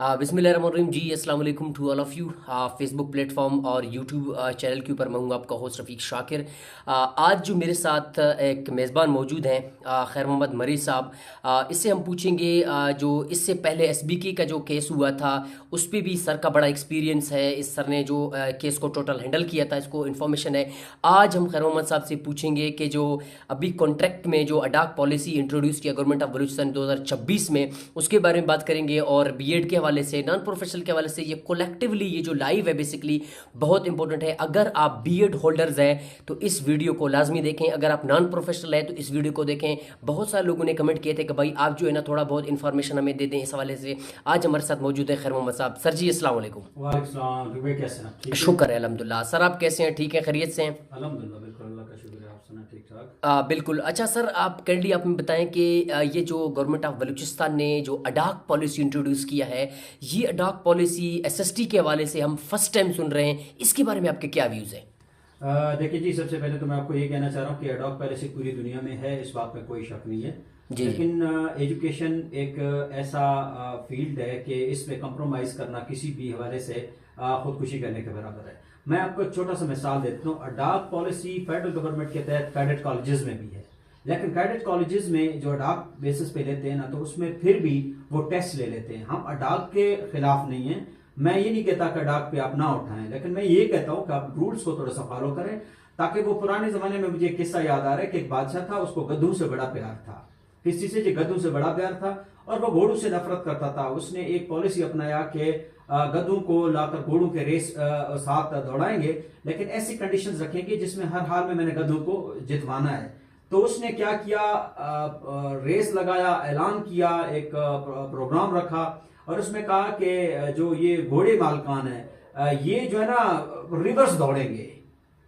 बिस्मिल्लाहिर्रहमानिर्रहीम जी, अस्सलाम वालेकुम to all of you. Facebook platform और यूट्यूब चैनल के ऊपर मैं हूँ आपका होस्ट रफ़ीक शाकिर। आज जो मेरे साथ एक मेज़बान मौजूद हैं, खैर मोहम्मद मरी साहब। इससे हम पूछेंगे जो इससे पहले एसबीके का जो केस हुआ था उस पे भी सर का बड़ा एक्सपीरियंस है। इस सर ने जो केस को टोटल हैंडल किया था, इसको इन्फॉर्मेशन है। आज हम खैर मोहम्मद साहब से पूछेंगे कि जो अभी कॉन्ट्रैक्ट में जो अडाक पॉलिसी इंट्रोड्यूस किया गवर्नमेंट ऑफ बलूचिस्तान 2026 में, उसके बारे में बात करेंगे। और बीएड के हवाले से, नॉन प्रोफेशनल के हवाले से, ये कोलेक्टिवली ये जो लाइव है बेसिकली बहुत इंपॉर्टेंट है। अगर आप बीएड होल्डर्स हैं तो इस वीडियो को लाजमी देखें, अगर आप नॉन प्रोफेशनल हैं तो इस वीडियो को देखें। बहुत सारे लोगों ने कमेंट किए थे कि भाई आप जो है ना थोड़ा बहुत इन्फॉर्मेशन हमें दे दें इस हवाले से। आज हमारे साथ मौजूद है खैर मोहम्मद साहब। सर जी अस्सलाम वालेकुम। कैसे हैं? ठीक है? शुक्र है अल्हम्दुलिल्लाह। सर आप कैसे हैं? ठीक है, खैरियत से हैं? अल्हम्दुलिल्लाह, बिल्कुल अल्लाह का शुक्र है। आप सुना ठीक ठाक? बिल्कुल। अच्छा सर, आप काइंडली आप हमें बताएं कि ये जो गवर्नमेंट ऑफ बलूचिस्तान ने जो अडाक पॉलिसी इंट्रोड्यूस किया है, ये अडाक पॉलिसी एसएसटी के हवाले से हम फर्स्ट टाइम सुन रहे हैं, इसके बारे में आपके क्या व्यूज़ हैं? देखिए जी, सबसे पहले तो मैं आपको ये कहना चाह रहा हूँ कि अडॉक पॉलिसी पूरी दुनिया में है, इस बात में कोई शक नहीं है। जी लेकिन एजुकेशन एक ऐसा फील्ड है कि इसमें कंप्रोमाइज करना किसी भी हवाले से खुदकुशी करने के बराबर है। मैं आपको एक छोटा सा मिसाल देता हूँ। अडॉक पॉलिसी फेडरल गवर्नमेंट के तहत कैडेट कॉलेजेस में भी है, लेकिन कैडेट कॉलेजेस में जो अडॉक बेसिस पे लेते हैं ना, तो उसमें फिर भी वो टेस्ट ले लेते हैं। हम अडॉक के खिलाफ नहीं है, मैं ये नहीं कहता कि अडॉक पे आप ना उठाएं, लेकिन मैं ये कहता हूं कि आप रूल्स को थोड़ा सा फॉलो करें। ताकि वो पुराने जमाने में मुझे किस्सा याद आ रहा है कि एक बादशाह था, उसको गद्दू से बड़ा प्यार था। किस चीज से? जो गद्दू से बड़ा प्यार था, और वो घोड़ों से नफरत करता था। उसने एक पॉलिसी अपनाया कि गद्दू को लाकर घोड़ों के रेस साथ दौड़ाएंगे, लेकिन ऐसी कंडीशंस रखेंगे जिसमें हर हाल में मैंने गद्दू को जितवाना है। तो उसने क्या किया, रेस लगाया, ऐलान किया, एक प्रोग्राम रखा, और उसमें कहा कि जो ये घोड़े मालकान है, ये जो है ना रिवर्स दौड़ेंगे।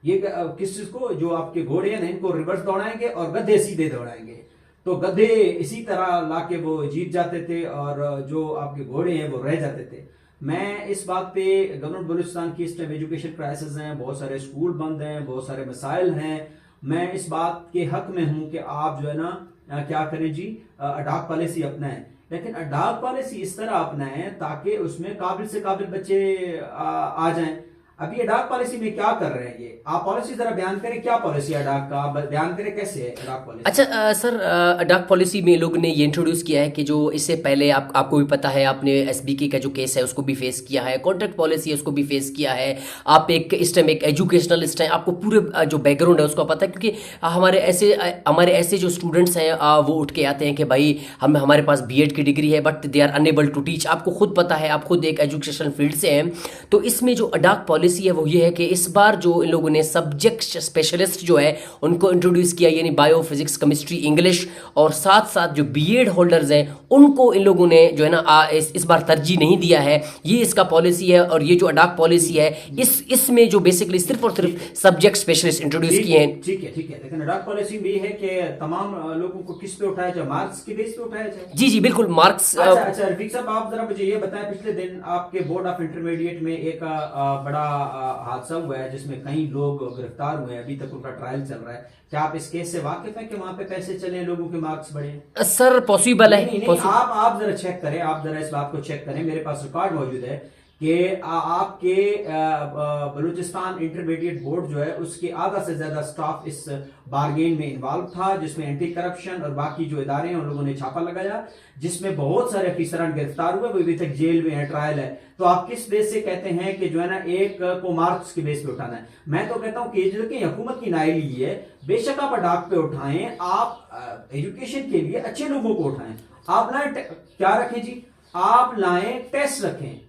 ये किस चीज को? जो आपके घोड़े हैं ना, इनको रिवर्स दौड़ाएंगे और गधे सीधे दौड़ाएंगे। तो गधे इसी तरह लाके वो जीत जाते थे, और जो आपके घोड़े हैं वो रह जाते थे। मैं इस बात पे, गवर्नमेंट बलूचिस्तान की इस टाइम एजुकेशन क्राइसिस हैं, बहुत सारे स्कूल बंद हैं, बहुत सारे मसाइल हैं। मैं इस बात के हक में हूं कि आप जो है ना क्या करें जी, अडॉक पॉलिसी अपनाएं। लेकिन अडॉक पॉलिसी इस तरह अपनाएं ताकि उसमें काबिल से काबिल बच्चे आ जाएं। अभी अडॉक पॉलिसी में क्या कर रहे हैं ये? आप पॉलिसी जरा बयान करें, क्या पॉलिसी अडॉक का बयान करें, कैसे है अडॉक पॉलिसी? अच्छा सर, अडाक पॉलिसी में लोगों ने ये इंट्रोड्यूस किया है कि जो इससे पहले आपको भी पता है, आपने एसबीके का जो केस है उसको भी फेस किया है, कॉन्ट्रैक्ट पॉलिसी है उसको भी फेस किया है। आप एक इस टाइम एक एजुकेशनलिस्ट हैं, आपको पूरे जो बैकग्राउंड है उसको पता है। क्योंकि हमारे ऐसे जो स्टूडेंट्स हैं वो उठ के आते हैं कि भाई हमारे पास बीएड की डिग्री है but they are unable to teach. आपको खुद पता है, आप खुद एक एजुकेशन फील्ड से हैं। तो इसमें जो अडाक पॉलिसी है वो ये है कि इस बार जो इन लोगों ने सब्जेक्ट स्पेशलिस्ट जो है उनको इंट्रोड्यूस किया, यानी बायो, फिजिक्स, केमिस्ट्री, इंग्लिश, और साथ साथ जो बीएड होल्डर्स हैं उनको इन लोगों ने जो है ना इस बार तरजीह नहीं दिया है। ये इसका पॉलिसी है। और ये जो अडाक पॉलिसी है इसमें जो बेसिकली सिर्फ और सिर्फ सब्जेक्ट स्पेशलिस्ट इंट्रोड्यूस किए हैं। ठीक है, ठीक है। लेकिन अडाक पॉलिसी में ये है कि तमाम लोगों को किस पे उठाया जाए? मार्क्स के बेस पे उठाया जाए। जी जी बिल्कुल, मार्क्स। अच्छा रफीक साहब, आप जरा मुझे ये बताएं, पिछले दिन आपके बोर्ड ऑफ इंटरमीडिएट में एक बड़ा हादसा हुआ है जिसमें कई लोग गिरफ्तार हुए हैं, अभी तक उनका ट्रायल चल रहा है। क्या आप इस केस से वाकिफ हैं कि वहां पे पैसे चले, लोगों के मार्क्स बढ़े? सर पॉसिबल है। नहीं, आप जरा चेक करें, आप जरा इस बात को चेक करें। मेरे पास रिकॉर्ड मौजूद है कि आपके बलूचिस्तान इंटरमीडिएट बोर्ड जो है उसके आधा से ज्यादा स्टाफ इस बारगेन में इन्वॉल्व था, जिसमें एंटी करप्शन और बाकी जो इदारे हैं उन लोगों ने छापा लगाया, जिसमें बहुत सारे अफसरान गिरफ्तार हुए, वो अभी तक जेल में है, ट्रायल है। तो आप किस बेस से कहते हैं कि जो है ना एक को मार्क्स के बेस पे उठाना है? मैं तो कहता हूं कि जो कि हुकूमत की नाइली है, बेशक आप अडाक पे उठाएं, आप एजुकेशन के लिए अच्छे लोगों को उठाएं। आप लाएं क्या रखें जी? आप लाएं टेस्ट रखें,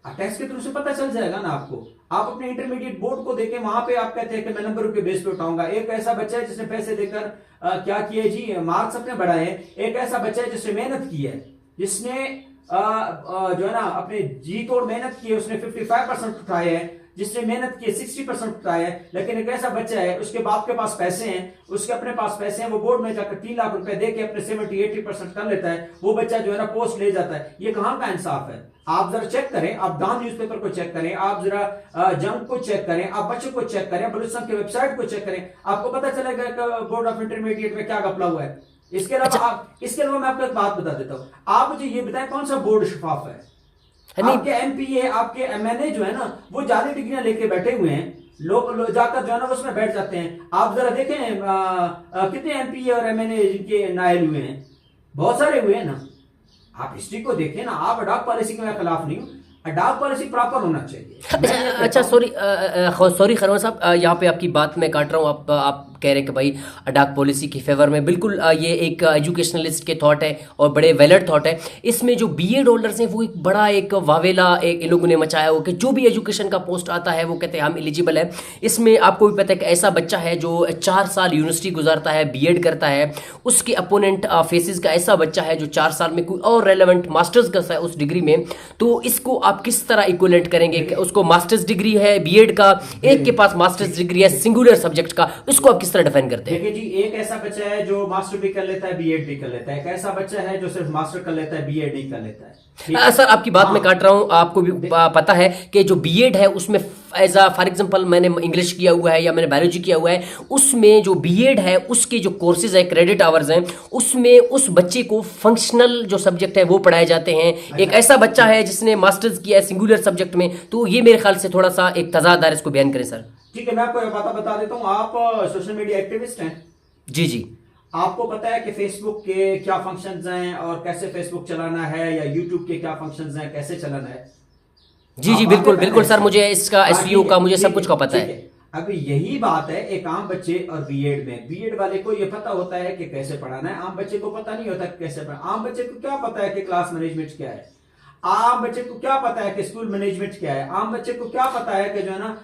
टेस्ट के थ्रू से पता चल जाएगा ना आपको। आप अपने इंटरमीडिएट बोर्ड को देखें, वहां पे आप कहते हैं कि मैं नंबरों के बेस पे उठाऊंगा। एक ऐसा बच्चा है जिसने पैसे देकर क्या किया जी, मार्क्स अपने बढ़ाए। एक ऐसा बच्चा है जिसने मेहनत की है, जिसने जो है ना अपने जी तोड़ मेहनत की है, उसने 55% उठाए हैं। जिसने मेहनत की 60% उठाया है। लेकिन एक ऐसा बच्चा है, उसके बाप के पास पैसे हैं, उसके अपने पास पैसे हैं, वो बोर्ड में जाकर 3 लाख रुपए दे के अपने 70-80% कर लेता है, वो बच्चा जो है ना पोस्ट ले जाता है। ये कहां का इंसाफ है? आप जरा चेक करें, आप दान न्यूज़पेपर को चेक करें, आप जरा जंग को चेक करें, आप बच्चों को चेक करें, बलूचिस्तान की वेबसाइट को चेक करें, आपको पता चलेगा बोर्ड ऑफ इंटरमीडिएट में क्या घपला हुआ है। इसके अलावा मैं आपको एक बात बता देता हूं। आप मुझे ये बताएं, कौन सा बोर्ड शफाफ है? नहीं आपके एमपीए आपके एमएनए जो है ना वो जाली डिग्रियां लेके बैठे हुए हैं, लोग जाकर जो है ना उसमें बैठ जाते हैं। आप जरा देखें कितने एमपीए और एमएनए जिनके नायल हुए हैं, बहुत सारे हुए हैं ना। आप हिस्ट्री को देखें ना। आप अडॉक पॉलिसी के मैं खिलाफ नहीं हूं, अडॉक पॉलिसी प्रॉपर होना चाहिए। अच्छा सॉरी खरवा साहब, यहाँ पे आपकी बात मैं काट रहा हूँ। आप कह रहे हैं कि भाई अडॉक पॉलिसी के फेवर में, बिल्कुल ये एक एजुकेशनलिस्ट के थॉट है और बड़े वैलिड थॉट है। इसमें जो बीएड होल्डर्स हैं वो एक बड़ा एक वावेला एक इन लोगों ने मचाया हो कि जो भी एजुकेशन का पोस्ट आता है वो कहते हैं हम एलिजिबल है। इसमें आपको भी पता है कि ऐसा बच्चा है जो 4 साल यूनिवर्सिटी गुजारता है, बीएड करता है, उसके अपोनेंट फेसिस का ऐसा बच्चा है जो 4 साल में कोई और रेलेवेंट मास्टर्स करता है उस डिग्री में। तो इसको आप किस तरह इक्विवेलेंट करेंगे? उसको मास्टर्स डिग्री है बीएड का, एक के पास मास्टर्स डिग्री है सिंगुलर सब्जेक्ट का, इसको आप किस तरह डिफाइन करते हैं? देखिए जी, एक ऐसा बच्चा है जो मास्टर भी कर लेता है, बीएड भी कर लेता है। एक ऐसा बच्चा है जो सिर्फ मास्टर कर लेता है, बीएड नहीं कर लेता है। सर आपकी बात मैं काट रहा हूं, आपको भी पता है कि जो बीएड है उसमें एज अ फॉर एग्जांपल मैंने इंग्लिश किया हुआ है या मैंने बायोलॉजी किया हुआ है, उसमें जो बीएड है उसके जो कोर्सेज है, क्रेडिट आवर्स हैं, उसमें उस बच्चे को फंक्शनल जो सब्जेक्ट है वो पढ़ाए जाते हैं। एक ऐसा बच्चा है जिसने मास्टर्स किया है सिंगुलर सब्जेक्ट में, तो ये मेरे ख्याल से थोड़ा सा एक तजाद है, इसको बयान करें सर। ठीक है, मैं आपको बता देता हूँ। आप सोशल मीडिया एक्टिविस्ट हैं? जी जी। आपको पता है कि फेसबुक के क्या फंक्शंस हैं और कैसे फेसबुक चलाना है, या यूट्यूब के क्या फंक्शंस हैं, कैसे चलाना है? जी जी बिल्कुल बिल्कुल सर, मुझे इसका एसईओ का मुझे सब कुछ का पता है। अब यही बात है एक आम बच्चे और बीएड में। बीएड वाले को ये पता होता है कि कैसे पढ़ाना है, आम बच्चे को पता नहीं होता कैसे पढ़ाना। आम बच्चे को क्या पता है कि क्लास मैनेजमेंट क्या है, आम बच्चे को क्या पता है कि स्कूल मैनेजमेंट क्या है, आम बच्चे को क्या पता है कि जो है ना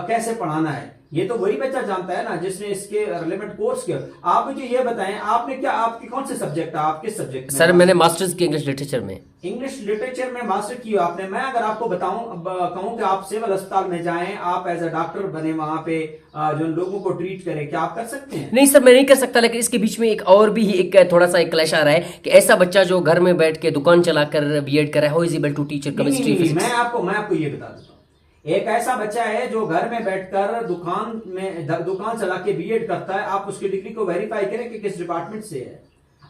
कैसे पढ़ाना है। ये तो वही बच्चा जानता है ना जिसने इसके रिलेवेंट कोर्स किया। आप मुझे ये बताएं, आपने क्या, आपके कौन से सब्जेक्ट है, आप किस सब्जेक्ट में? सर मैंने मास्टर्स की इंग्लिश लिटरेचर में। इंग्लिश लिटरेचर में मास्टर किया आपने। मैं अगर आपको बताऊं, कहूं कि आप सिविल अस्पताल में जाएं, आप एज अ डॉक्टर बने, वहां पे जो लोगों को ट्रीट करें, क्या आप कर सकते हैं? नहीं सर मैं नहीं कर सकता, लेकिन इसके बीच में एक और भी एक थोड़ा सा एक क्लैश आ रहा है कि ऐसा बच्चा जो घर में बैठ के दुकान चलाकर बीएड कर रहा है, how is able to teacher chemistry physics? मैं आपको ये बता देता हूँ। एक ऐसा बच्चा है जो घर में बैठकर दुकान चला के बीएड करता है। आप उसकी डिग्री को वेरीफाई करें कि किस डिपार्टमेंट से है।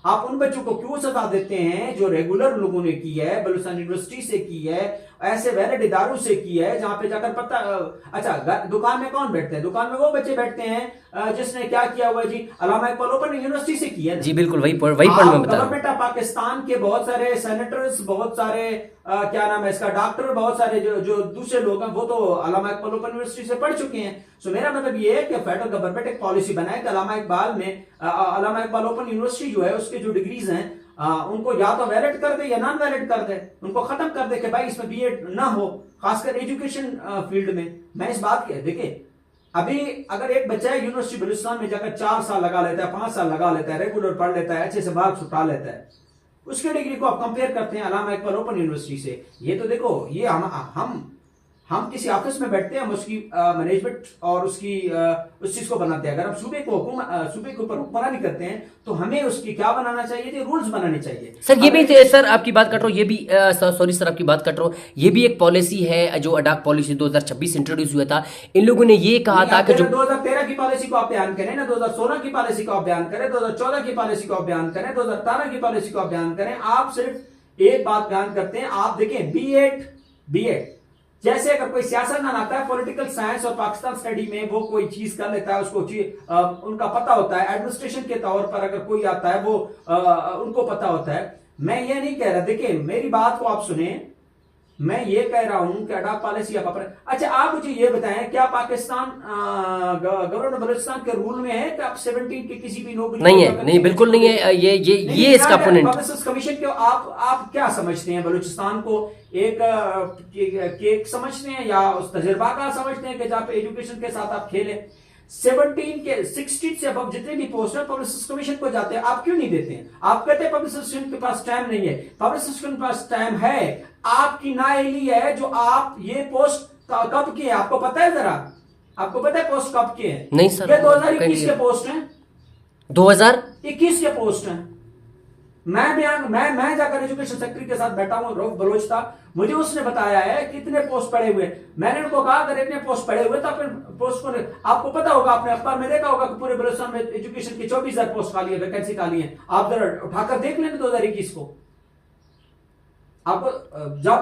आप उन बच्चों को क्यों सजा देते हैं जो रेगुलर लोगों ने की है, बलूचिस्तान यूनिवर्सिटी से की है, ऐसे वैलिड इदारों से की है, जहां पे जाकर पता। अच्छा, दुकान में कौन बैठते हैं? दुकान में वो बच्चे बैठते हैं जिसने क्या किया हुआ जी, अल्लामा इकबाल ओपन यूनिवर्सिटी से की है। जी बिल्कुल, वही पॉइंट मैं बता रहा हूं। गवर्नमेंट ऑफ पाकिस्तान के बहुत सारे सेनेटर्स, बहुत सारे क्या नाम है इसका, डॉक्टर, बहुत सारे जो दूसरे लोग हैं वो तो अल्लामा इकबाल ओपन यूनिवर्सिटी से पढ़ चुके हैं। सो मेरा मतलब ये है कि फेडरल गवर्नमेंट एक पॉलिसी बनाए कि अल्लामा इकबाल ओपन यूनिवर्सिटी जो है उसके जो डिग्रीज हैं उनको या तो वैलिड कर दे या नॉन वैलिड कर दे, उनको खत्म कर दे कि भाई इसमें बीएड ना हो, खासकर एजुकेशन फील्ड में। मैं इस बात की, देखिए अभी अगर एक बच्चा है यूनिवर्सिटी बलूचिस्तान में जाकर 4 साल लगा लेता है, 5 साल लगा लेता है, रेगुलर पढ़ लेता है, अच्छे से मार्क्स उठा लेता है, उसकी डिग्री को आप कंपेयर करते हैं अल्लामा इकबाल ओपन यूनिवर्सिटी से। ये तो देखो, ये हम किसी ऑफिस में बैठते हैं, हम उसकी मैनेजमेंट और उसकी उस चीज को बनाते हैं। अगर हम सूबे के ऊपर हुक्मरानी करते हैं तो हमें उसकी क्या बनाना चाहिए थी, रूल्स बनाने चाहिए। सर ये भी सर आपकी बात काट रहा हूँ, ये भी सॉरी सर आपकी बात काट रहा हूँ, ये भी एक पॉलिसी है जो अडॉक पॉलिसी 2026 इंट्रोड्यूस हुआ था। इन लोगों ने ये कहा था कि जो 2013 की पॉलिसी को आप बयान करें ना, 2016 की पॉलिसी को आप बयान करें, 2014 की पॉलिसी को आप बयान करें, 2018 की पॉलिसी को आप बयान करें। आप सिर्फ एक बात बयान करते हैं। आप देखें बीएड जैसे अगर कोई सियासतदान आता है, पॉलिटिकल साइंस और पाकिस्तान स्टडी में वो कोई चीज कर लेता है, उसको उनका पता होता है। एडमिनिस्ट्रेशन के तौर पर अगर कोई आता है वो उनको पता होता है। मैं ये नहीं कह रहा, देखिए मेरी बात को आप सुने, मैं ये कह रहा हूं कि अडॉक पॉलिसी आप अच्छा आप मुझे ये बताएं, क्या पाकिस्तान गवर्नमेंट बलूचिस्तान के रूल में है कि आप 17 की किसी भी नौकरी नहीं है? नहीं बिल्कुल नहीं है। ये इसका अपोनेंट कमीशन के आप क्या समझते हैं? बलूचिस्तान को एक समझते हैं या उस तजुर्बा का समझते हैं कि जहां पे एजुकेशन के साथ आप खेले? 16 से अब जितने भी पोस्ट है पब्लिसिटी कमीशन को जाते हैं, आप क्यों नहीं देते हैं? आप कहते हैं पब्लिसिटी के पास टाइम नहीं है। पब्लिसिटी के पास टाइम है, आपकी नाअहली है जो आप ये पोस्ट कब की है आपको पता है? जरा आपको पता है पोस्ट कब के हैं? नहीं सर, ये 2021 के पोस्ट हैं, 2021 के पोस्ट हैं। मैं जाकर एजुकेशन सेक्रेटरी के साथ बैठा हूं, रऊफ बलोच था, मुझे उसने बताया है कितने पोस्ट पड़े हुए। मैंने उनको कहा अगर इतने पोस्ट पड़े हुए तो अपने पोस्ट को, आपको पता होगा, आपने अखबार में देखा होगा कि पूरे बलूचिस्तान में एजुकेशन की 24,000 पोस्ट खाली है, वैकेंसी खाली है। आप जरा उठाकर देख लेंगे 2021 को। आपको जब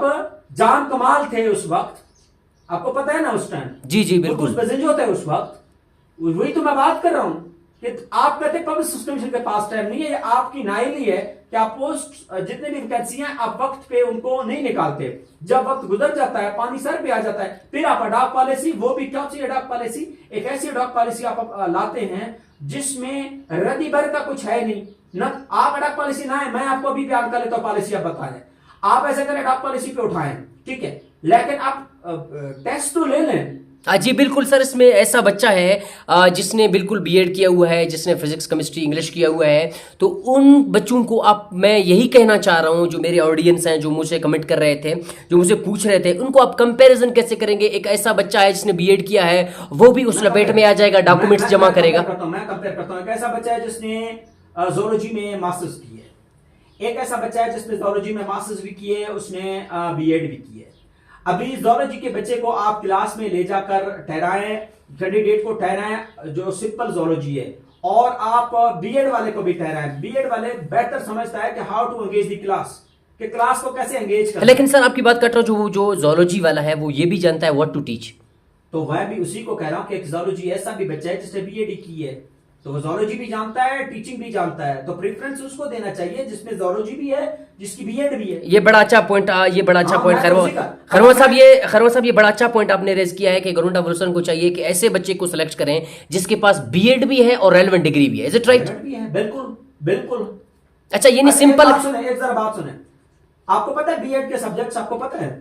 जान कमाल थे उस वक्त, आपको पता है ना उस टाइम। जी जी बिल्कुल। जो थे उस वक्त, वही तो मैं बात कर रहा हूं कि आप कहते पब्लिक सिस्टम कमीशन के पास टाइम नहीं है, ये आपकी नाइली है कि आप पोस्ट जितने भी वैकेंसी हैं आप वक्त पे उनको नहीं निकालते। जब वक्त गुजर जाता है, पानी सर पे आ जाता है, फिर आप अडॉक पॉलिसी, वो भी क्या सी अडॉक पॉलिसी, एक ऐसी अडॉक पॉलिसी आप लाते हैं जिसमें रद्दी भर का कुछ है नहीं ना। आप अडॉक पॉलिसी ना है, मैं आपको अभी बयान कर लेता हूं पॉलिसी, आप बताएं। आप ऐसे करें अडॉक पॉलिसी पे उठाएं, ठीक है, लेकिन आप टेस्ट तो ले लें। जी बिल्कुल सर, इसमें ऐसा बच्चा है जिसने बिल्कुल बीएड किया हुआ है, जिसने फिजिक्स केमिस्ट्री इंग्लिश किया हुआ है, तो उन बच्चों को आप, मैं यही कहना चाह रहा हूं, जो मेरे ऑडियंस हैं, जो मुझे कमेंट कर रहे थे, जो मुझे पूछ रहे थे, उनको आप कंपैरिजन कैसे करेंगे? एक ऐसा बच्चा है जिसने बीएड किया है, वो भी उस लपेट में आ जाएगा, डॉक्यूमेंट्स जमा करेगा। मैं कंपेयर करता हूं, एक ऐसा बच्चा है जिसने जोलॉजी में मास्टर्स की है, एक ऐसा बच्चा है जिसने जोलॉजी में मास्टर्स भी किए, उसने बीएड भी की है। अभी जोलॉजी के बच्चे को आप क्लास में ले जाकर ठहराएं, कैंडिडेट को ठहराएं जो सिंपल जोलॉजी है, और आप बीएड वाले को भी ठहराएं। बीएड वाले बेहतर समझता है कि how to engage the class, कि क्लास को कैसे एंगेज करना। लेकिन सर आपकी बात कर रहा हूं, जो जोलॉजी वाला है वो ये भी जानता है व्हाट टू टीच, तो मैं भी उसी को कह रहा हूं कि एक जोलॉजी ऐसा भी बच्चा है जिसने बीएड की है, तो वो जोलॉजी भी जानता है, टीचिंग भी जानता है, तो प्रेफरेंस उसको देना चाहिए जिसमें जोलॉजी भी है, जिसकी बीएड भी है। ये बड़ा अच्छा पॉइंट, ये बड़ा अच्छा पॉइंट खरवा साहब, ये बड़ा अच्छा पॉइंट आपने रेज किया है कि गवर्नमेंट ऑफ बलूचिस्तान को चाहिए कि ऐसे बच्चे को सिलेक्ट करें जिसके पास बीएड भी है और रेलेवेंट डिग्री भी है। Is it right? बिल्कुल बिल्कुल। अच्छा, ये नहीं सिंपल। एक जरा बात सुने, आपको पता है बीएड के सब्जेक्ट्स आपको पता है?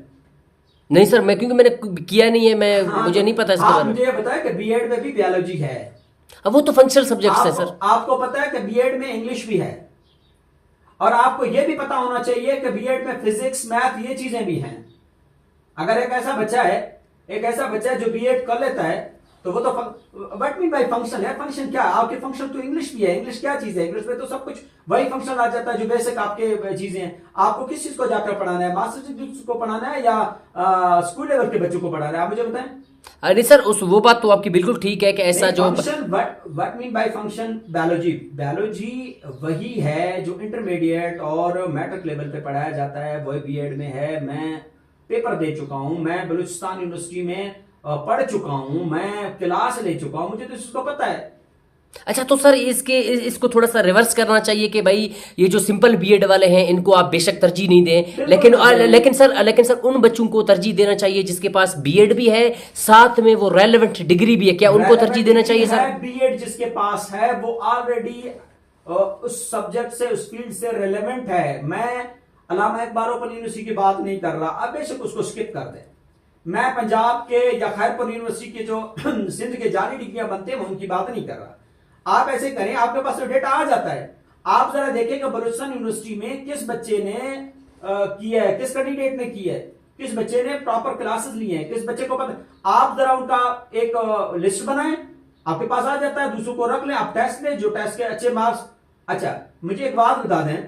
नहीं सर, मैं क्योंकि मैंने किया नहीं है, मुझे नहीं पता इसके बारे में। मुझे बताया कि बीएड में भी बायोलॉजी है। अब वो तो फंक्शनल सब्जेक्ट्स है सर। आपको पता है कि बीएड में इंग्लिश भी है, और आपको यह भी पता होना चाहिए कि बीएड में फिजिक्स, मैथ, ये चीजें भी हैं। अगर एक ऐसा बच्चा है जो बीएड कर लेता है, तो वो तो व्हाट मीन बाय फंक्शन है। फंक्शन क्या? आपके फंक्शन तो इंग्लिश भी है। इंग्लिश क्या चीज है? इंग्लिश में तो सब कुछ वही फंक्शन आ जाता है जो बेसिक आपके चीजें हैं। आपको किस चीज को जाकर पढ़ाना है? मास्टर डिग्री को पढ़ाना है या स्कूल लेवल के बच्चों को पढ़ाना है? आप मुझे बताएं। अरे सर, वो बात तो आपकी बिल्कुल ठीक है कि ऐसा जो function, what mean by function, biology वही है जो इंटरमीडिएट और मैट्रिक लेवल पे पढ़ाया जाता है, वही बीएड में है। मैं पेपर दे चुका हूं, मैं बलूचिस्तान यूनिवर्सिटी में पढ़ चुका हूं, मैं क्लास ले चुका हूं, मुझे तो इसको पता है। अच्छा, तो सर इसको थोड़ा सा रिवर्स करना चाहिए कि भाई ये जो सिंपल बीएड वाले हैं इनको आप बेशक तरजीह नहीं दें, लेकिन सर उन बच्चों को तरजीह देना चाहिए जिसके पास बीएड भी है, साथ में वो रेलेवेंट डिग्री भी है। क्या उनको तरजीह देना चाहिए सर? बीएड जिसके पास है वो ऑलरेडी उस सब्जेक्ट से, उस फील्ड से रेलेवेंट है। मैं अल्लामा इकबाल ओपन यूनिवर्सिटी की बात नहीं कर रहा, अब बेशक उसको स्किप कर दे। मैं पंजाब के या खैरपुर यूनिवर्सिटी के जो सिंध के जाली डिग्रियां बनते हैं उनकी बात नहीं कर रहा। आप ऐसे करें, आपके पास तो डेटा आ जाता है। आप जरा देखें कि बलूचिस्तान यूनिवर्सिटी में किस बच्चे ने किया है, किस कैंडिडेट ने की है, किस बच्चे ने प्रॉपर क्लासेस लिए हैं, किस बच्चे को पता। आप जरा उनका एक लिस्ट बनाएं, आपके पास आ जाता है। दूसरों को रख लें, आप टेस्ट लें, जो टेस्ट के अच्छे मार्क्स। अच्छा, मुझे एक बात बता दें,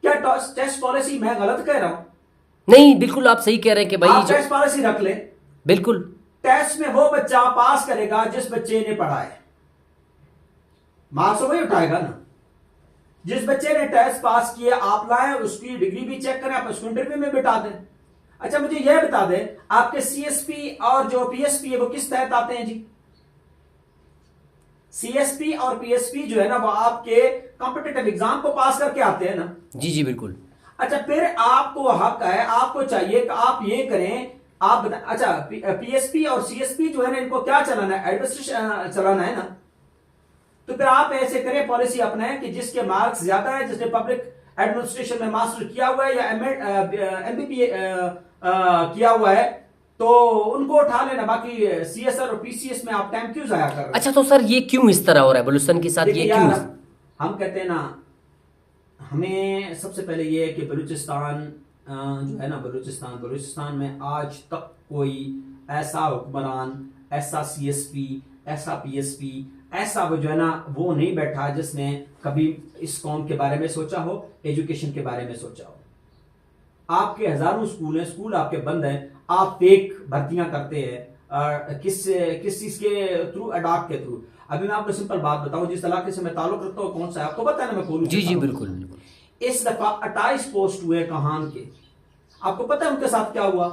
क्या टेस्ट पॉलिसी मैं गलत कह रहा हूं? नहीं, बिल्कुल आप सही कह रहे हैं कि भाई टेस्ट पॉलिसी रख लें। बिल्कुल, टेस्ट में वो बच्चा पास करेगा जिस बच्चे ने पढ़ा है, मार्क्स वही उठाएगा ना। जिस बच्चे ने टेस्ट पास किया, आप लाएं, उसकी डिग्री भी चेक करें, आप उसको इंटरव्यू में बिठा दें। अच्छा, मुझे यह बता दें, आपके सीएसपी और जो पीएसपी है वो किस तहत आते हैं जी? सीएसपी और पीएसपी जो है ना, वो आपके कॉम्पिटिटिव एग्जाम को पास करके आते हैं ना। जी जी बिल्कुल। अच्छा, फिर आपको हक है, आपको चाहिए कि आप ये करें, आप बताएं। अच्छा, पीएसपी और सीएसपी जो है ना, इनको क्या चलाना है? एडमिनिस्ट्रेशन चलाना है ना। तो फिर आप ऐसे करें, पॉलिसी अपनाएं कि जिसके मार्क्स ज्यादा है, जिसने पब्लिक एडमिनिस्ट्रेशन में मास्टर किया हुआ है या एमबीबीए किया हुआ है, तो उनको उठा लेना। बाकी सीएसआर और पीसीएस में आप टाइम क्यों जाया कर रहे हैं? अच्छा, तो सर ये क्यों इस तरह हो रहा है बलूचिस्तान के साथ? ये क्यों? हम कहते हैं ना, हमें सबसे पहले ये है कि बलूचिस्तान जो है ना, बलूचिस्तान में आज तक कोई ऐसा हुक्मरान, ऐसा सीएसपी, ऐसा पीएसपी, ऐसा वो जो है ना, वो नहीं बैठा जिसने कभी इस कौम के बारे में सोचा हो, एजुकेशन के बारे में सोचा हो। आपके हजारों स्कूल हैं, स्कूल आपके बंद हैं, आप फेक भर्तियां करते हैं। किस चीज के थ्रू? अडॉक के थ्रू। अभी मैं आपको सिंपल बात बताऊं, जिस इलाके से मैं ताल्लुक रखता हूं, कौन सा है आपको पता है ना? मैं खोलूं? जी जी बिल्कुल। इस दफा 28 पोस्ट हुए कहान के, आपको पता है उनके साथ क्या हुआ?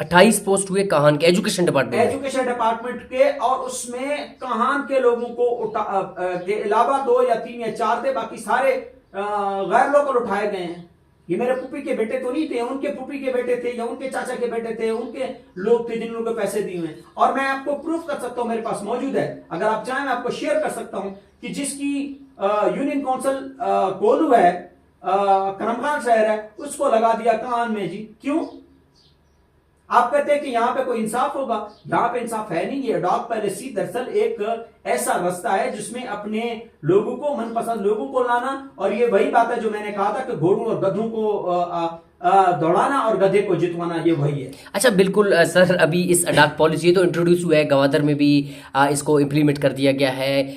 28 पोस्ट हुए काहान के एजुकेशन डिपार्टमेंट में। एजुकेशन डिपार्टमेंट के, और उसमें कहान के लोगों को के अलावा 2 या 3 या 4 थे, बाकी सारे गैर लोकल उठाए गए हैं। ये मेरे पुप्पी के बेटे तो नहीं थे, उनके पुप्पी के बेटे थे या उनके चाचा के बेटे थे, उनके लोग थे जिन लोगों को पैसे दिए हुए। और मैं आपको प्रूफ कर सकता हूं, मेरे पास मौजूद है, अगर आप चाहें मैं आपको शेयर कर सकता हूं कि जिसकी यूनियन काउंसिल कोलू है, करमखान शहर है, उसको लगा दिया कान में जी। क्यों? आप कहते हैं कि यहां पे कोई इंसाफ होगा, यहां पे इंसाफ है नहीं। ये डॉग पॉलिसी दरअसल एक ऐसा रास्ता है जिसमें अपने लोगों को, मनपसंद लोगों को लाना, और ये वही बात है जो मैंने कहा था कि घोड़ों और गधों को दौड़ाना और गधे को जितवाना, ये वही है। अच्छा बिल्कुल सर, अभी इस अडाक पॉलिसी तो इंट्रोड्यूस हुआ है, गवादर में भी इसको इम्प्लीमेंट कर दिया गया है।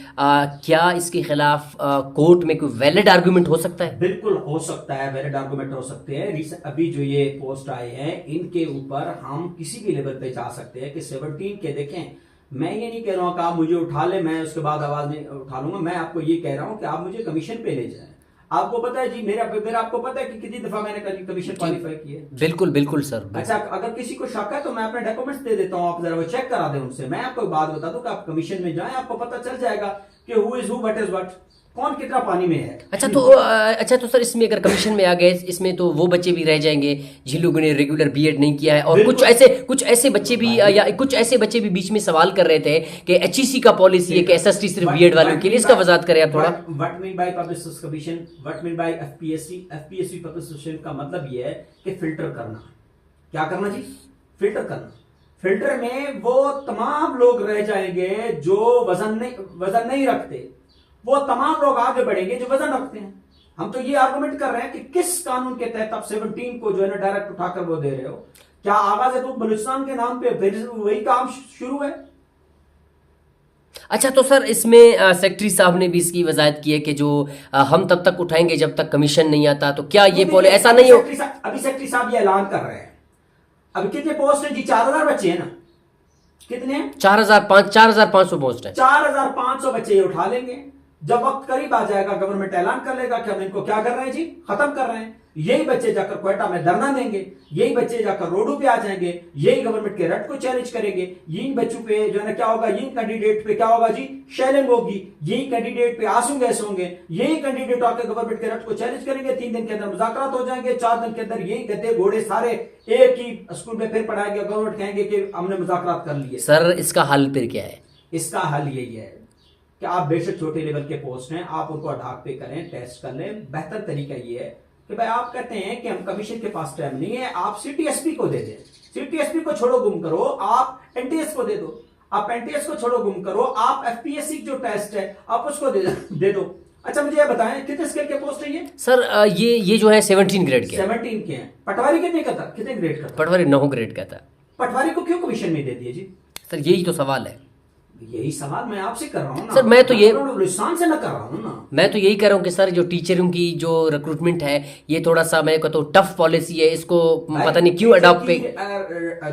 क्या इसके खिलाफ कोर्ट में कोई वैलिड आर्गुमेंट हो सकता है? बिल्कुल हो सकता है, वैलिड आर्गुमेंट हो सकते हैं। अभी जो ये पोस्ट आए हैं इनके ऊपर हम किसी भी लेवल पे जा सकते हैं कि 17 के देखें। मैं ये नहीं कह रहा हूं कि आप मुझे उठा ले, मैं उसके बाद आवाज नहीं उठा लूंगा। मैं आपको ये कह रहा हूं कि आप मुझे कमीशन पे ले जाएं। आपको पता है जी, मेरा आपको पता है कि कितनी दफा मैंने कमीशन क्वालिफाई की है? बिल्कुल बिल्कुल सर। अच्छा, अगर किसी को शक है तो मैं अपने डॉक्यूमेंट्स दे देता हूं, आप जरा वो चेक करा दें उनसे। मैं आपको एक बात बता दूं कि आप कमीशन में जाएं, आपको पता चल जाएगा कि who is who, what is what, कौन कितना पानी में है। अच्छा तो सर, इसमें अगर कमीशन में आ गए, इसमें तो वो बच्चे भी रह जाएंगे जिन लोगों ने रेगुलर बीएड नहीं किया है, और कुछ ऐसे बच्चे भी, या कुछ ऐसे बच्चे भी बीच में सवाल कर रहे थे कि एचईसी का पॉलिसी है कि एसएसटी सिर्फ बीएड वालों के लिए। इसका वजाहत करें आप थोड़ा। What mean by public service commission, what mean by FPSC public service का मतलब ये है कि फिल्टर करना। क्या करना जी? फिल्टर करना। फिल्टर में वो तमाम लोग रह जाएंगे जो वजन नहीं रखते, वो तमाम लोग आगे बढ़ेंगे जो वजन रखते हैं। हम तो ये आर्गुमेंट कर रहे हैं कि किस कानून के तहत आप 17 को जो है ना डायरेक्ट उठाकर वो दे रहे हो? क्या आगाज है तो बलूचिस्तान के नाम पे फिर वही काम शुरू है? अच्छा तो सर, इसमें सेक्रेटरी साहब ने भी इसकी वजाहत की है कि जो हम तब तक उठाएंगे जब तक कमीशन नहीं आता। तो क्या ये पॉलिसी ऐसा नहीं हो? अभी सेक्रेटरी साहब ये ऐलान कर रहे हैं। अभी कितने पोस्ट हैं जी? 4000 बच्चे हैं ना? कितने? 4500 पोस्ट है। 4500 बच्चे ये उठा लेंगे। जब वक्त करीब आ जाएगा, गवर्नमेंट ऐलान कर लेगा कि हम इनको क्या कर रहे हैं जी, खत्म कर रहे हैं। यही बच्चे जाकर क्वेटा में धरना देंगे, यही बच्चे जाकर रोडों पे आ जाएंगे, यही गवर्नमेंट के रट को चैलेंज करेंगे। यही बच्चों पे जो है ना क्या होगा, यही कैंडिडेट पे क्या होगा जी, शेलिंग होगी। यही कैंडिडेट पे आंसू गैस होंगे। यही कैंडिडेट आकर गवर्नमेंट के रट को चैलेंज करेंगे। 3 दिन के अंदर मुज़ाकरात हो जाएंगे। 4 दिन के अंदर यही गधे घोड़े सारे एक ही स्कूल में फिर पढ़ाएंगे। गवर्नमेंट कहेंगे कि हमने मुज़ाकरात कर लिए। सर इसका हल फिर क्या है? इसका हल यही है कि आप बेशक छोटे लेवल के पोस्ट हैं, आप उनको अडाक पे करें, टेस्ट कर लें। बेहतर तरीका ये है कि भाई आप कहते हैं कि हम कमीशन के पास टाइम नहीं है, आप सीटीएसपी को दे दें। सीटीएसपी को छोड़ो गुम करो, आप एनटीएस को दे दो। आप एनटीएस को छोड़ो गुम करो, आप एफपीएससी जो टेस्ट है आप उसको दे दो। अच्छा मुझे ये बताएं कितने स्केल के पोस्ट है ये? सर ये जो है 17 ग्रेड के। 17 के हैं। पटवारी कितने का था, कितने ग्रेड का था? पटवारी 9 ग्रेड का था। पटवारी को क्यों कमीशन नहीं दे दिए जी? सर यही तो सवाल है। यही सवाल मैं आपसे कर रहा हूँ ना सर। मैं तो से ना कर रहा हूँ ना। मैं तो यही कह रहा हूँ कि सर जो टीचरों की जो रिक्रूटमेंट है ये थोड़ा सा, मैं कहता हूँ टफ पॉलिसी है। इसको पता नहीं क्यों अडॉप्ट पे।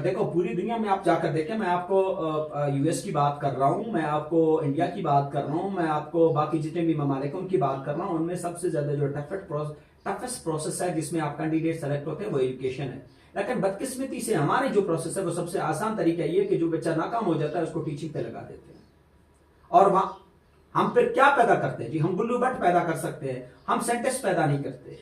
देखो पूरी दुनिया में आप जाकर देखें, मैं आपको यूएस की बात कर रहा हूँ, मैं आपको इंडिया की बात कर रहा हूँ, मैं आपको बाकी जितने भी ममालिक उनकी बात कर रहा हूँ। उनमें सबसे ज्यादा जो टफेस्ट प्रोसेस है जिसमें आप कैंडिडेट सेलेक्ट होते हैं वो एजुकेशन है। लेकिन बदकिस्मती से हमारे जो प्रोसेस है वो सबसे आसान तरीका ये कि जो बच्चा नाकाम हो जाता है उसको टीचिंग पे लगा देते हैं। और वहां हम फिर क्या पैदा करते हैं जी? हम गुल्लू भट्ट पैदा कर सकते हैं, हम साइंटिस्ट पैदा नहीं करते,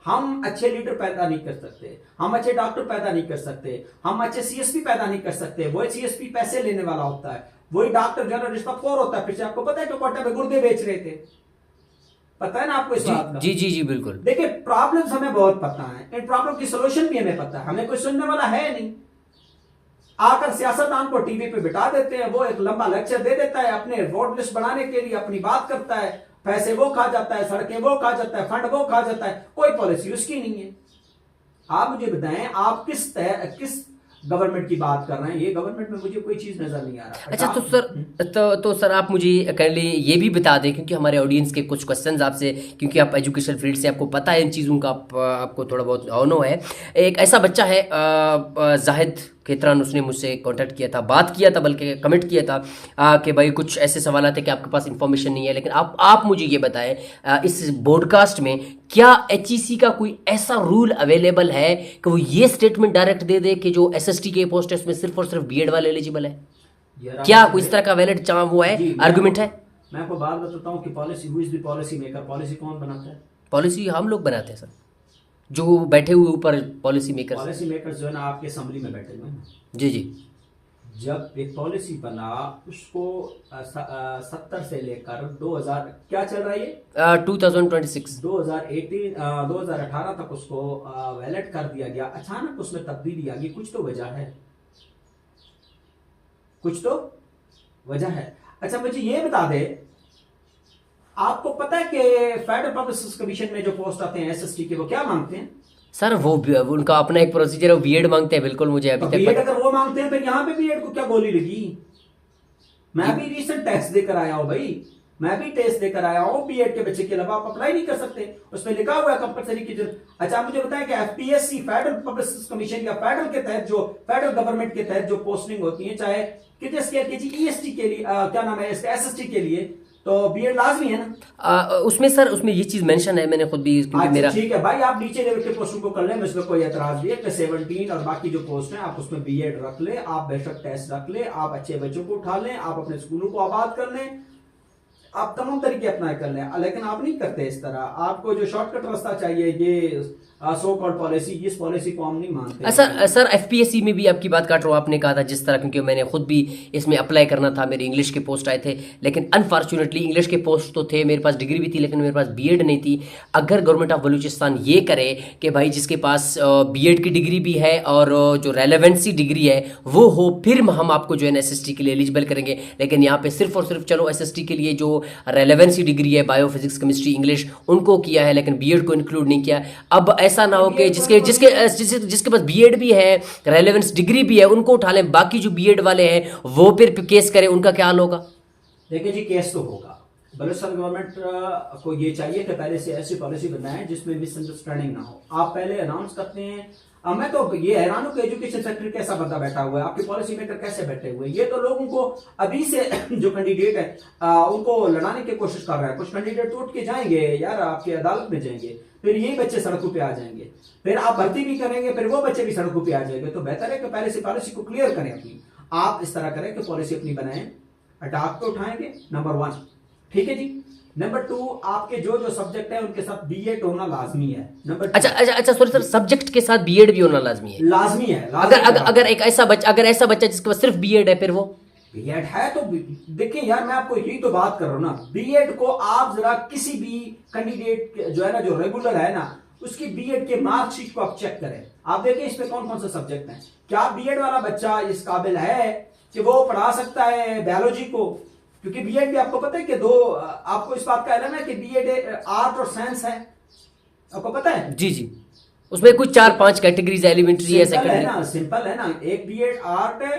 हम अच्छे लीडर पैदा नहीं कर सकते, हम अच्छे डॉक्टर पैदा नहीं कर सकते, हम अच्छे सीएसपी पैदा नहीं कर सकते। वही सीएसपी पैसे लेने वाला होता है, वही डॉक्टर जनरल रिश्वतखोर होता है। पीछे आपको पता है कि कोटा में गुर्दे बेच रहे थे, पता है ना आपको इस बात का? जी जी जी बिल्कुल। देखिए प्रॉब्लम्स हमें बहुत पता है, इन प्रॉब्लम की सोल्यूशन भी हमें पता है, हमें कोई सुनने वाला है नहीं। आकर सियासतदान को टीवी पे बिठा देते हैं, वो एक लंबा लेक्चर दे देता है अपने वोट लिस्ट बढ़ाने के लिए, अपनी बात करता है, पैसे वो खा जाता है, सड़कें वो खा जाता है, फंड वो खा जाता है, कोई पॉलिसी उसकी नहीं है। आप मुझे बताएं आप किस गवर्नमेंट की बात कर रहे हैं? ये गवर्नमेंट में मुझे कोई चीज नजर नहीं आ रहा। अच्छा तो सर तो सर आप मुझे काइंडली ये भी बता दें, क्योंकि हमारे ऑडियंस के कुछ क्वेश्चंस आपसे, क्योंकि आप एजुकेशन फील्ड से, आपको पता है इन चीज़ों का, आपको थोड़ा बहुत अनो है। एक ऐसा बच्चा है जाहिद खेतरान, उसने मुझसे कांटेक्ट किया था, बात किया था, बल्कि कमेंट किया था कि भाई कुछ ऐसे सवाल थे कि आपके पास इंफॉर्मेशन नहीं है। लेकिन आप मुझे ये बताएं, इस पॉडकास्ट में क्या एचईसी का कोई ऐसा रूल अवेलेबल है कि वो ये स्टेटमेंट डायरेक्ट दे दे कि जो एसएसटी के पोस्ट है उसमें सिर्फ और सिर्फ बीएड वाले एलिजिबल है? क्या कोई इस तरह का वैलिड वो है, आर्गुमेंट है? मैं आपको बात बताता हूँ कि policy, who is the policy maker, policy कौन बनाता है? पॉलिसी हम लोग बनाते हैं सर, जो बैठे हुए ऊपर पॉलिसी मेकर। पॉलिसी मेकर्स जो है ना आपके असेंबली में बैठे हुए हैं। जी जी। जब एक पॉलिसी बना उसको 70 से लेकर 2000 क्या चल रहा है ये 2026 2018 तक उसको वैलिड कर दिया गया। अचानक उसमें तब्दीली आ गई, कुछ तो वजह है, कुछ तो वजह है। अच्छा मुझे ये बता दे, आपको पता है कि फेडरल पब्लिक सर्विस कमीशन में जो पोस्ट आते हैं एसएसटी के, वो क्या मांगते हैं? सर वो उनका अपना एक प्रोसीजर है, वो बीएड मांगते हैं। बिल्कुल, मुझे अभी तक बीएड अगर वो मांगते हैं फिर यहाँ पे बीएड को क्या गोली लगी? मैं भी रिसेंट टेस्ट देकर आया हूं भाई, मैं भी टेस्ट देकर आया हूं। बीएड के बच्चे के अलावा आप अप्लाई नहीं कर सकते, उसमें लिखा हुआ है कंपलसरी की। अच्छा मुझे बताएं कि FPSC federal public service commission या फेडरल के तहत जो फेडरल गवर्नमेंट के तहत जो पोस्टिंग होती है, चाहे कितने स्केल के ईएसटी के लिए क्या नाम है इसका, एसएसटी के लिए, तो बीएड लाजमी है ना? उसमें सर, उसमें ये चीज मेंशन है, मैंने खुद भी, क्योंकि मेरा ठीक है भाई, आप नीचे लेवल के पोस्टों को कर लें, इसमें कोई एतराज नहीं है। 17 और बाकी जो पोस्ट हैं आप उसमें बीएड रख ले, आप बेशक टेस्ट रख ले, आप अच्छे बच्चों को उठा लें, आप अपने स्कूलों को आबाद कर लें, आप तमाम तरीके अपना कर लें, लेकिन आप नहीं करते इस तरह। आपको जो शॉर्टकट रास्ता चाहिए, ये सो कॉल्ड पॉलिसी, इस पॉलिसी को हम नहीं मानते। सर एफपीएससी में भी आपकी बात काट रहा हूँ, आपने कहा था जिस तरह, क्योंकि मैंने खुद भी इसमें अप्लाई करना था, मेरे इंग्लिश के पोस्ट आए थे, लेकिन अनफॉर्चुनेटली इंग्लिश के पोस्ट तो थे, मेरे पास डिग्री भी थी, लेकिन मेरे पास बीएड नहीं थी। अगर गवर्नमेंट ऑफ बलूचिस्तान ये करे कि भाई जिसके पास बीएड की डिग्री भी है और जो रेलेवेंसी डिग्री है वो हो, फिर हम आपको जो है एसएसटी के लिए एलिजिबल करेंगे। लेकिन यहाँ पे सिर्फ और सिर्फ चलो एसएसटी के लिए जो रेलेवेंसी डिग्री है, बायो, फिजिक्स, केमिस्ट्री, इंग्लिश, उनको किया है, लेकिन बीएड को इंक्लूड नहीं किया। अब ऐसा ना हो कि जिसके पास बीएड भी है, रेलेवेंस डिग्री भी है, उनको उठा लें, बाकी जो बीएड वाले हैं वो फिर केस करें, उनका क्या हाल होगा? देखिए जी, केस तो होगा। बलूचिस्तान गवर्नमेंट को ये चाहिए कि पहले से ऐसी पॉलिसी बनाए जिसमें मिसअंडरस्टैंडिंग ना हो। आप पहले अनाउंस करते हैं, मैं तो ये हैरान हूं कि एजुकेशन सेक्रेटरी कैसा बंदा बैठा हुआ है, आपके पॉलिसी मेकर कैसे बैठे हुए हैं। ये तो लोगों को अभी से जो कैंडिडेट है उनको लड़ाने की कोशिश कर रहा है। कुछ कैंडिडेट तो उठ के जाएंगे यार, आपकी अदालत में जाएंगे, फिर यही बच्चे सड़कों पे आ जाएंगे, फिर आप भर्ती भी करेंगे, फिर वो बच्चे भी सड़कों पे आ जाएंगे। तो बेहतर है कि पहले से पॉलिसी को क्लियर करें अपनी। आप इस तरह करें कि पॉलिसी अपनी बनाएं, अटैक तो उठाएंगे, नंबर 1, ठीक है जी। नंबर 2, आपके जो जो सब्जेक्ट है उनके साथ बीएड होना लाजमी है। नंबर अच्छा सॉरी सर, सब्जेक्ट के साथ बीएड भी होना लाजमी है? लाजमी है। अगर ऐसा बच्चा जिसके पास सिर्फ बीएड है, फिर वो बीएड है तो देखिए यार, मैं आपको यही तो बात कर रहा हूं ना, बीएड को आप जरा किसी भी कैंडिडेट जो है ना, जो रेगुलर है ना, उसकी बीएड के मार्कशीट को आप चेक करें, आप देखें इसमें कौन कौन से सब्जेक्ट हैं। क्या बीएड वाला बच्चा इस काबिल है कि वो पढ़ा सकता है बायोलॉजी को? क्योंकि बीएड भी आपको पता है कि आपको इस बात का इल्म है कि बीएड आर्ट और साइंस है, आपको पता है? जी, उसमें कुछ 4-5 कैटेगरीज, एलिमेंट्री है, सेकेंडरी, सिंपल है ना। एक बीएड आर्ट है,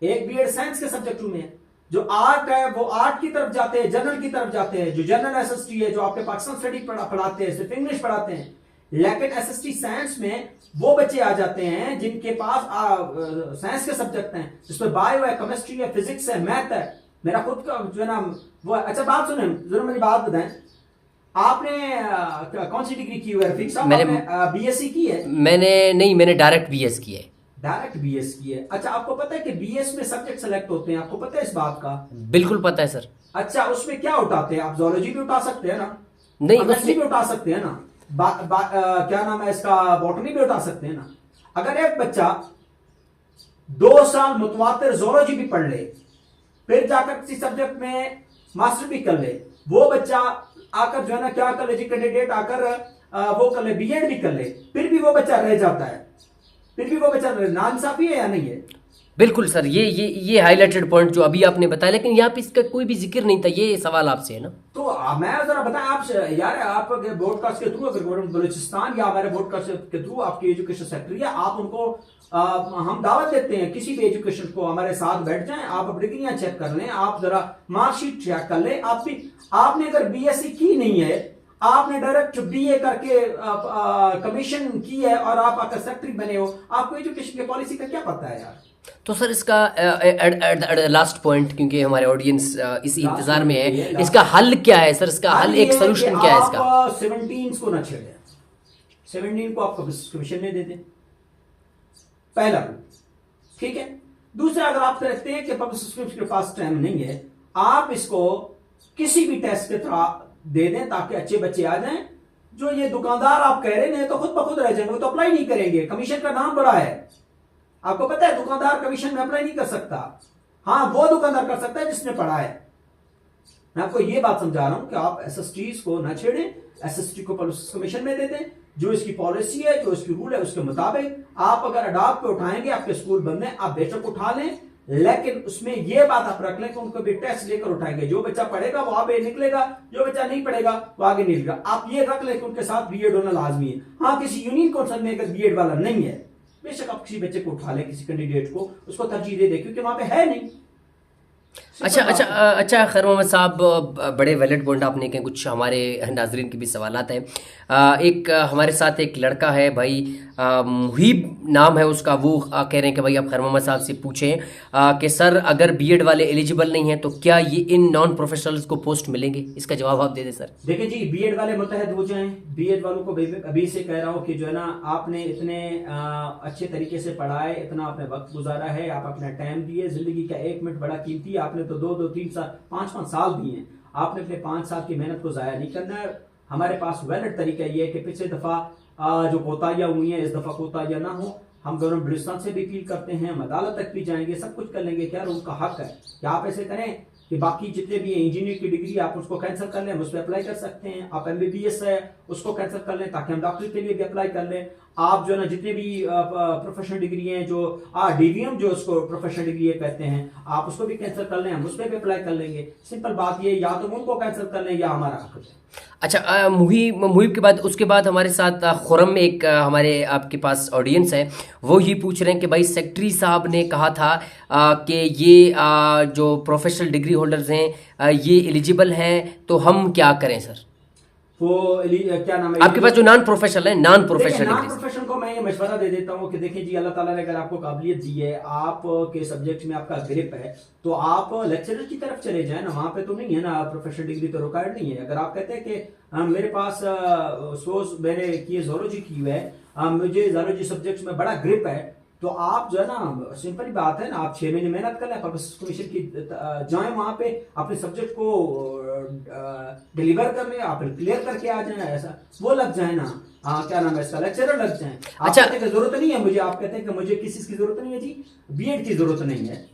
एक बीएड साइंस के सब्जेक्टों में है। जो आर्ट है वो आर्ट की तरफ जाते हैं, जनरल की तरफ जाते हैं। जो जनरल एसएसटी है, जो आपके पाकिस्तान स्टडी पढ़ाते हैं, सिर्फ इंग्लिश पढ़ाते हैं। लेकिन एसएसटी साइंस में वो बच्चे आ जाते हैं जिनके पास साइंस के सब्जेक्ट हैं, जिसमें बायो है, केमिस्ट्री है, फिजिक्स है, मैथ है। मेरा खुद का जो है ना वो। अच्छा बात सुने, जरूर मेरी बात बताएं, आपने कौन सी डिग्री की हुई है रफीक साहब? मैंने बीएससी की है। मैंने डायरेक्ट बीएस की है। डायरेक्ट बीएस की है। अच्छा आपको पता है कि बीएस में सब्जेक्ट सेलेक्ट होते हैं, आपको पता है इस बात का? बिल्कुल पता है सर। अच्छा उसमें क्या उठाते हैं आप? जोलॉजी भी उठा सकते हैं ना? नहीं, केमिस्ट्री भी उठा सकते हैं ना? क्या नाम है इसका, बॉटनी भी उठा सकते हैं ना? अगर एक बच्चा 2 साल मुतवातिर जोलॉजी भी पढ़ ले, फिर जाकर किसी सब्जेक्ट में मास्टर भी कर ले, वो बच्चा आकर जो है ना क्या कर ले जी, कैंडिडेट आकर वो कर ले, बीएड भी कर ले, फिर भी वो बच्चा रह जाता है, फिर भी वो बच्चा नाइंसाफी है या नहीं है? बिल्कुल सर, ये हाईलाइटेड पॉइंट जो अभी आपने बताया, लेकिन यहाँ पे इसका कोई भी जिक्र नहीं था। ये सवाल आपसे है ना, तो मैं जरा बताएं आप यार, आप ब्रॉडकास्ट के थ्रू, अगर गवर्नमेंट बलूचिस्तान या हमारे ब्रॉडकास्ट के थ्रू आपकी एजुकेशन सेक्रेटरी है, आप उनको हम दावत देते हैं किसी भी एजुकेशन को हमारे साथ बैठ जाएं, आप डिग्रियां चेक कर लें, आप जरा मार्कशीट चेक कर लें। आपने अगर बीएससी की नहीं है, आपने डायरेक्ट बीए करके कमीशन की है और आप आकर सेक्रेटरी बने हो, आपको एजुकेशन की पॉलिसी का क्या पता है यार? तो सर इसका लास्ट पॉइंट, क्योंकि हमारे ऑडियंस इसी इंतजार में है, इसका हल क्या है सर? इसका हल, एक सोल्यूशन क्या है इसका? आप 17 को ना छेड़े, 17 को आप कमीशन नहीं देते, पहला रूल, ठीक है। दूसरा, अगर आप कहते हैं कि पब्लिक सब्सक्रिप्शन के पास टाइम नहीं है, आप इसको किसी भी टेस्ट के थ्रू दे दें ताकि अच्छे बच्चे आ जाएं। जो ये दुकानदार आप कह रहे हैं तो खुद ब खुद रह जाएंगे, वो तो अप्लाई नहीं करेंगे, कमीशन का नाम बड़ा है। आपको पता है दुकानदार कमीशन में अप्लाई नहीं कर सकता, हाँ वो दुकानदार कर सकता है जिसने पढ़ा है। मैं आपको ये बात समझा रहा हूं कि आप एसएसटीज को ना छेड़ें, एसएसटी को पब्लिक कमीशन में दे दें, जो इसकी पॉलिसी है, जो इसकी रूल है, उसके मुताबिक आप अगर अडॉप्ट पे उठाएंगे, आपके स्कूल बंद है, आप बेशक उठा लें, लेकिन उसमें यह बात आप रख लें कि उनको भी टेस्ट लेकर उठाएंगे। जो बच्चा पढ़ेगा वो आगे निकलेगा, जो बच्चा नहीं पढ़ेगा वो आगे नहीं निकलेगा। आप ये रख लें कि उनके साथ बीएड होना लाजमी है। हाँ, किसी यूनियन काउंसिल में अगर बीएड वाला नहीं है, बेशक आप किसी बच्चे को उठा लें, किसी कैंडिडेट को, उसको तरजीह दे दें, क्योंकि वहां पे है नहीं। अच्छा खैर मोहम्मद साहब, बड़े वैलिड पॉइंट आपने कहे, कुछ हमारे नाजरीन के भी सवालात हैं। एक हमारे साथ एक लड़का है भाई, मुहीब नाम है उसका, वो कह रहे हैं कि भाई आप खैर मोहम्मद साहब से पूछें कि सर अगर बीएड वाले एलिजिबल नहीं हैं तो क्या ये इन नॉन प्रोफेशनल्स को पोस्ट मिलेंगे? इसका जवाब आप दे दें सर। देखिए जी, बीएड वाले मुतहद हो जाएं। बीएड वालों को अभी से कह रहा हूं कि जो है ना, आपने इतने अच्छे तरीके से पढ़ा है, इतना आपने वक्त गुजारा है, आप अपना टाइम दिए, जिंदगी का 1 मिनट बड़ा कीमती है, आपने तो 2-2, 3 साल, 5-5 साल दिए हैं, आपने अपने 5 साल की मेहनत को जाया नहीं करना है। हमारे पास वैलिड तरीका ये है कि पिछले दफा जो कोताहियां हुई हैं, इस दफा कोताहियां ना हो। हम गवर्नमेंट बलूचिस्तान से भी अपील करते हैं, हम अदालत तक भी जाएंगे, सब कुछ कर लेंगे, क्या उनका हक है कि आप ऐसे करें कि बाकी जितने भी इंजीनियर की डिग्री आप उसको कैंसिल कर लें, उस पर अप्लाई कर सकते हैं। आप एमबीबीएस है उसको कैंसिल कर लें ताकि हम डॉक्टर के लिए भी अप्लाई कर लें। आप जो है ना, जितने भी प्रोफेशनल डिग्री हैं, जो डीवीएम जो उसको प्रोफेशनल डिग्री कहते हैं, आप उसको भी कैंसिल कर लें, हम उस पर भी अप्लाई कर लेंगे। सिंपल बात ये, या तो उनको कैंसिल कर लें या हमारा हक है। अच्छा, मुहिब के बाद, उसके बाद हमारे साथ खुरम एक हमारे आपके पास ऑडियंस है, वो ये पूछ रहे हैं कि भाई सेक्रेटरी साहब ने कहा था कि ये जो प्रोफेशनल डिग्री होल्डर्स हैं ये एलिजिबल हैं, तो हम क्या करें सर? वो क्या नाम है आपके पास जो नॉन प्रोफेशनल है, नॉन प्रोफेशनल को मैं ये मशवरा दे देता हूँ कि देखिए जी, अल्लाह ताला ने अगर आपको काबिलियत दी है, आपके सब्जेक्ट में आपका ग्रिप है, तो आप लेक्चरर की तरफ चले जाए ना। वहां पे तो नहीं है ना, प्रोफेशनल डिग्री तो रिक्वायर्ड नहीं है। अगर आप कहते हैं कि मेरे पास सोच मैंने की जोलॉजी की है, मुझे जोलॉजी सब्जेक्ट में बड़ा ग्रिप है, तो आप जो है ना, सिंपल बात है ना, आप 6 महीने मेहनत कर लें, पब्लिक कमीशन की जाएं, वहां पे अपने सब्जेक्ट को डिलीवर कर लें, आप क्लियर करके आ जाए, ऐसा वो लग जाए ना, क्या नाम है इसका, लेक्चरर लग जाए। अच्छा, कहते हैं जरूरत नहीं है मुझे, आप कहते हैं कि मुझे किसी चीज की जरूरत नहीं है जी, बीएड की जरूरत नहीं है,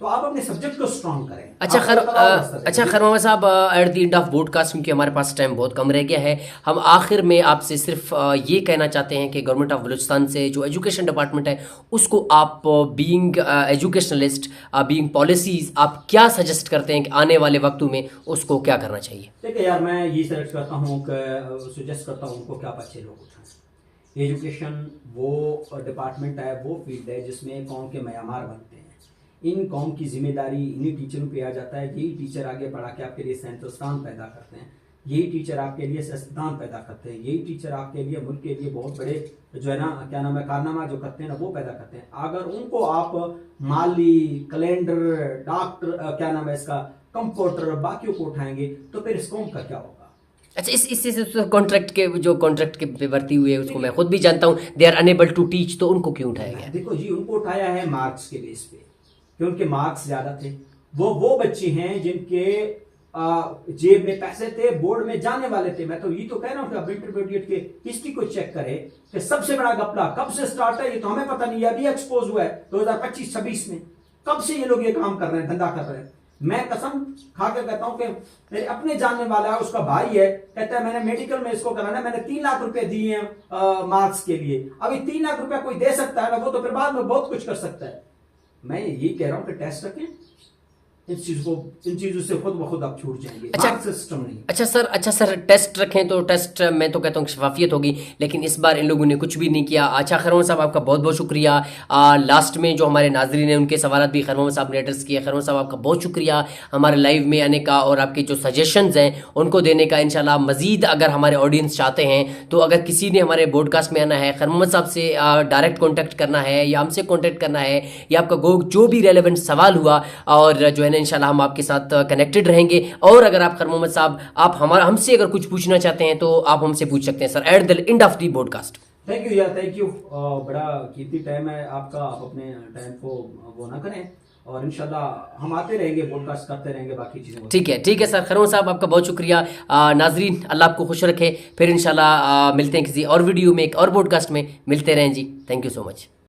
तो आप अपने सब्जेक्ट को स्ट्रॉन्ग करें। अच्छा खैर मोहम्मद साहब, at the end of podcast, क्योंकि हमारे पास टाइम बहुत कम रह गया है, हम आखिर में आपसे सिर्फ ये कहना चाहते हैं कि गवर्नमेंट ऑफ बलूचिस्तान से जो एजुकेशन डिपार्टमेंट है, उसको आप बीइंग एजुकेशनलिस्ट, बीइंग पॉलिसीज, आप क्या सजेस्ट करते हैं कि आने वाले वक्तों में उसको क्या करना चाहिए? देखिए यार, मैं ये सजेस्ट करता हूँ कि सजेस्ट करता हूँ उनको कि आप अच्छे लोग उठाएं। एजुकेशन वो डिपार्टमेंट है, वो फील्ड है जिसमें कौम के मयामार बनते हैं। इन कौम की जिम्मेदारी इन्हीं टीचरों पे आ जाता है। यही टीचर आगे पढ़ा के आपके लिए साइंसदान पैदा करते हैं, यही टीचर आपके लिए सियासतदान पैदा करते हैं, यही टीचर आपके लिए मुल्क के लिए बहुत बड़े जो है ना, क्या नाम है, कारनामा जो करते हैं ना, वो पैदा करते हैं। अगर उनको आप माली, कैलेंडर, डॉक्टर, क्या नाम है इसका, कंप्यूटर, बाकियों को उठाएंगे तो फिर इस कौम का क्या होगा? अच्छा, इससे कॉन्ट्रैक्ट के पे भर्ती हुए उसको मैं खुद भी जानता हूँ, they are unable to teach, तो उनको क्यों उठाया गया? देखो जी, उनको उठाया है मार्क्स के बेस पे, कि उनके मार्क्स ज्यादा थे। वो बच्चे हैं जिनके जेब में पैसे थे, बोर्ड में जाने वाले थे। मैं तो ये तो कह रहा हूँ कि अब इंटरमीडिएट के हिस्ट्री को चेक करें कि सबसे बड़ा घपला कब से स्टार्ट है, ये तो हमें पता नहीं है, अभी एक्सपोज हुआ है 2025-26 में। कब से ये लोग ये काम कर रहे हैं, धंधा कर रहे हैं? मैं कसम खा के कहता हूं कि मेरे अपने जानने वाला है, उसका भाई है, कहता है मैंने मेडिकल में इसको कराना, मैंने 3 लाख रुपए दिए हैं मार्क्स के लिए। अभी 3 लाख रुपया कोई दे सकता है ना, वो तो फिर बाद में बहुत कुछ कर सकता है। मैं ये कह रहा हूं कि टेस्ट रखें, इन चीजों से खुद ब खुद आप छूट जाएंगे। अच्छा। सिस्टम नहीं। अच्छा सर, टेस्ट रखें तो टेस्ट मैं तो कहता हूँ शफाफियत होगी, लेकिन इस बार इन लोगों ने कुछ भी नहीं किया। अच्छा खैर मोहम्मद साहब, आपका बहुत बहुत शुक्रिया। लास्ट में जो हमारे नाजरीन हैं उनके सवाल भी खैर मोहम्मद साहब ने एड्रेस किए। खैर मोहम्मद साहब, आपका बहुत शुक्रिया हमारे लाइव में आने का और आपके जो सजेशंस हैं उनको देने का। इंशाल्लाह मज़ीद अगर हमारे ऑडियंस चाहते हैं तो अगर किसी ने हमारे पॉडकास्ट में आना है, खैर मोहम्मद साहब से डायरेक्ट कॉन्टैक्ट करना है या हमसे कॉन्टैक्ट करना है या आपका जो भी रेलेवेंट सवाल हुआ और जो है ना इंशाल्लाह हम आपके साथ कनेक्टेड रहेंगे। और अगर आप खैर मोहम्मद साहब आप हमसे अगर कुछ पूछना चाहते हैं तो आप हमसे पूछ सकते हैं sir at the end of the podcast. Thank you यार, थैंक यू। बड़ा कीमती टाइम है आपका, आप अपने टाइम को वो ना करें और इंशाल्लाह हम आते रहेंगे, पॉडकास्ट करते रहेंगे, बाकी चीजें। ठीक है सर। खैर मोहम्मद साहब, आपका बहुत शुक्रिया। नाजरीन, अल्लाह आपको खुश रखे। फिर इंशाल्लाह मिलते हैं किसी और वीडियो में, एक और पॉडकास्ट में मिलते रहें जी। Thank you so much.